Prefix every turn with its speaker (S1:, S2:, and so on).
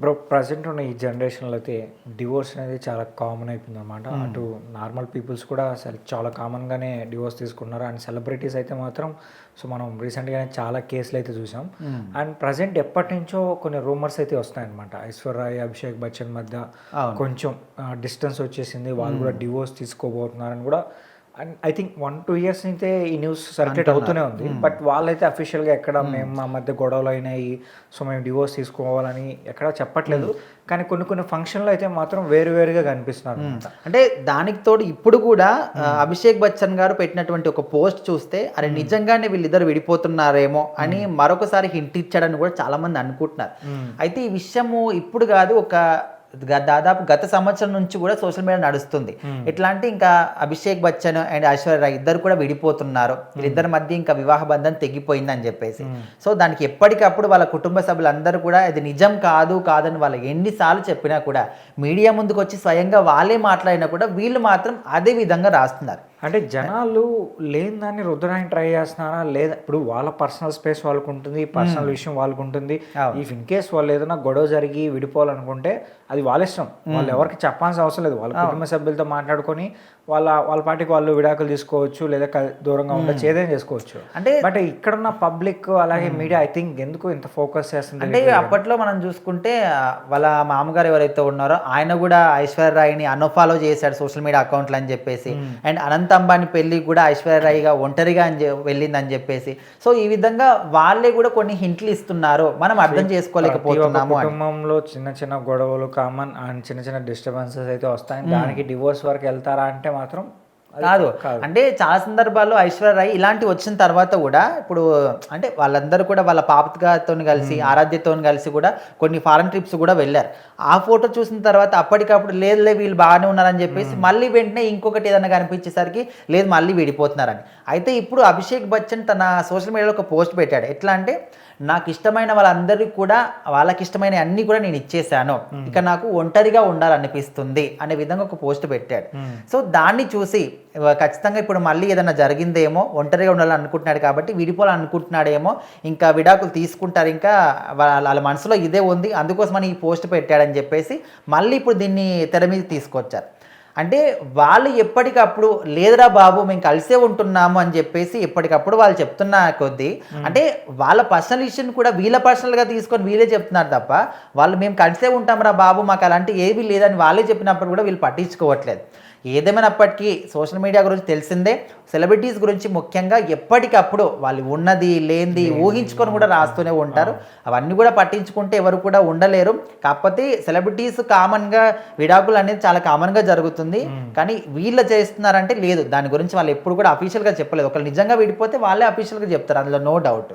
S1: Bro present ఉన్న ఈ జనరేషన్లో అయితే డివోర్స్ అనేది చాలా కామన్ అయిపోయిందన్నమాట. అటు నార్మల్ పీపుల్స్ కూడా అసలు చాలా కామన్గానే డివోర్స్ తీసుకున్నారు. అండ్ సెలబ్రిటీస్ అయితే మాత్రం మనం రీసెంట్గానే చాలా కేసులు అయితే చూసాం. అండ్ ప్రజెంట్ ఎప్పటి నుంచో కొన్ని రూమర్స్ అయితే వస్తాయన్నమాట. ఐశ్వర్య అభిషేక్ బచ్చన్ మధ్య కొంచెం డిస్టెన్స్ వచ్చేసింది, వాళ్ళు కూడా డివోర్స్ తీసుకోబోతున్నారని కూడా. అండ్ ఐ థింక్ 1-2 ఇయర్స్ అయితే ఈ న్యూస్ సర్క్యులేట్ అవుతూనే ఉంది. బట్ వాళ్ళైతే అఫీషియల్గా ఎక్కడ మేము మా మధ్య గొడవలు అయినాయి, సో మేము డివోర్స్ తీసుకోవాలని ఎక్కడ చెప్పట్లేదు. కానీ కొన్ని ఫంక్షన్లో అయితే మాత్రం వేరువేరుగా కనిపిస్తున్నారు.
S2: అంటే దానికి తోడు ఇప్పుడు కూడా అభిషేక్ బచ్చన్ గారు పెట్టినటువంటి ఒక పోస్ట్ చూస్తే అరే నిజంగానే వీళ్ళిద్దరు విడిపోతున్నారేమో అని మరొకసారి హింట్ ఇచ్చాడని కూడా చాలా మంది అనుకుంటున్నారు. అయితే ఈ విషయము ఇప్పుడు కాదు, దాదాపు గత సంవత్సరం నుంచి కూడా సోషల్ మీడియా నడుస్తుంది. ఎట్లా అంటే ఇంకా అభిషేక్ బచ్చన్ అండ్ ఐశ్వర్య ఇద్దరు కూడా విడిపోతున్నారు, వీళ్ళిద్దరి మధ్య ఇంకా వివాహ బంధం తెగిపోయింది అని చెప్పేసి. సో దానికి ఎప్పటికప్పుడు వాళ్ళ కుటుంబ సభ్యులందరూ కూడా ఇది నిజం కాదని వాళ్ళు ఎన్నిసార్లు చెప్పినా కూడా, మీడియా ముందుకు వచ్చి స్వయంగా వాళ్ళే మాట్లాడినా కూడా వీళ్ళు మాత్రం అదే విధంగా రాస్తున్నారు.
S1: అంటే జనాలు లేని దాన్ని రుద్దడానికి ట్రై చేస్తున్నారా లేదా? ఇప్పుడు వాళ్ళ పర్సనల్ స్పేస్ వాళ్ళకు ఉంటుంది, పర్సనల్ విషయం వాళ్ళకు ఉంటుంది. ఇఫ్ ఇన్ కేస్ వాళ్ళు ఏదైనా గొడవ జరిగి విడిపోవాలనుకుంటే అది వాళ్ళ ఇష్టం, వాళ్ళు ఎవరికి చెప్పాల్సిన అవసరం లేదు. వాళ్ళ కుటుంబ సభ్యులతో మాట్లాడుకొని వాళ్ళ పాటికి వాళ్ళు విడాకులు తీసుకోవచ్చు, లేదా దూరంగా ఉండొచ్చు, ఏదైనా చేసుకోవచ్చు. అంటే బట్ ఇక్కడున్న పబ్లిక్ అలాగే మీడియా ఐ థింక్ ఎందుకు ఇంత ఫోకస్ చేస్తుంది
S2: అంటే అప్పట్లో మనం చూసుకుంటే వాళ్ళ మామగారు ఎవరైతే ఉన్నారో ఆయన కూడా ఐశ్వర్య రాయ్ని అన్ఫాలో చేశాడు సోషల్ మీడియా అకౌంట్లు అని చెప్పేసి. అండ్ అనంత అంబానీ పెళ్లి కూడా ఐశ్వర్య రాయ్గా ఒంటరిగా వెళ్ళిందని చెప్పేసి. సో ఈ విధంగా వాళ్ళే కూడా కొన్ని హింట్లు ఇస్తున్నారు, మనం అర్థం చేసుకోలేకపోతున్నాము.
S1: కుటుంబంలో చిన్న గొడవలు కామన్ అండ్ చిన్న డిస్టర్బెన్సెస్ అయితే వస్తాయి. దానికి డివోర్స్ వరకు వెళ్తారా అంటే మాత్రం
S2: కాదు. అంటే చాలా సందర్భాల్లో ఐశ్వర్య రాయ్ ఇలాంటి వచ్చిన తర్వాత కూడా ఇప్పుడు అంటే వాళ్ళందరూ కూడా వాళ్ళ పాపతో కలిసి ఆరాధ్యతో కలిసి కూడా కొన్ని ఫారెన్ ట్రిప్స్ కూడా వెళ్ళారు. ఆ ఫోటో చూసిన తర్వాత అప్పటికప్పుడు లేదు వీళ్ళు బాగానే ఉన్నారని చెప్పేసి మళ్ళీ వెంటనే ఇంకొకటి ఏదైనా కనిపించేసరికి లేదు మళ్ళీ విడిపోతున్నారని. అయితే ఇప్పుడు అభిషేక్ బచ్చన్ తన సోషల్ మీడియాలో ఒక పోస్ట్ పెట్టాడు. ఎట్లా అంటే నాకు ఇష్టమైన వాళ్ళందరికీ కూడా వాళ్ళకి ఇష్టమైన అన్ని కూడా నేను ఇచ్చేసాను, ఇక నాకు ఒంటరిగా ఉండాలనిపిస్తుంది అనే విధంగా ఒక పోస్ట్ పెట్టాడు. సో దాన్ని చూసి ఖచ్చితంగా ఇప్పుడు మళ్ళీ ఏదైనా జరిగిందేమో, ఒంటరిగా ఉండాలని అనుకుంటున్నాడు కాబట్టి విడిపోవాలనుకుంటున్నాడేమో, ఇంకా విడాకులు తీసుకుంటారు, ఇంకా వాళ్ళ మనసులో ఇదే ఉంది, అందుకోసమని ఈ పోస్ట్ పెట్టాడని చెప్పేసి మళ్ళీ ఇప్పుడు దీన్ని తెర మీద తీసుకొచ్చారు. అంటే వాళ్ళు ఎప్పటికప్పుడు లేదురా బాబు మేము కలిసే ఉంటున్నాము అని చెప్పేసి ఎప్పటికప్పుడు వాళ్ళు చెప్తున్న కొద్దీ అంటే వాళ్ళ పర్సనల్ ఇష్యూని కూడా వీళ్ళ పర్సనల్గా తీసుకొని వీళ్ళే చెప్తున్నారు తప్ప వాళ్ళు మేము కలిసే ఉంటాంరా బాబు మాకు అలాంటి ఏమీ లేదని వాళ్ళే చెప్పినప్పుడు కూడా వీళ్ళు పట్టించుకోవట్లేదు. ఏదేమైనప్పటికీ సోషల్ మీడియా గురించి తెలిసిందే, సెలబ్రిటీస్ గురించి ముఖ్యంగా ఎప్పటికప్పుడు వాళ్ళు ఉన్నది లేనిది ఊహించుకొని కూడా రాస్తూనే ఉంటారు. అవన్నీ కూడా పట్టించుకుంటే ఎవరు కూడా ఉండలేరు. కాకపోతే సెలబ్రిటీస్ కామన్గా విడాకులు అనేది చాలా కామన్గా జరుగుతుంది, కానీ వీళ్ళు చేస్తున్నారంటే లేదు, దాని గురించి వాళ్ళు ఎప్పుడు కూడా అఫీషియల్గా చెప్పలేదు. ఒకళ్ళు నిజంగా విడిపోతే వాళ్ళే అఫీషియల్గా చెప్తారు, అందులో నో డౌట్.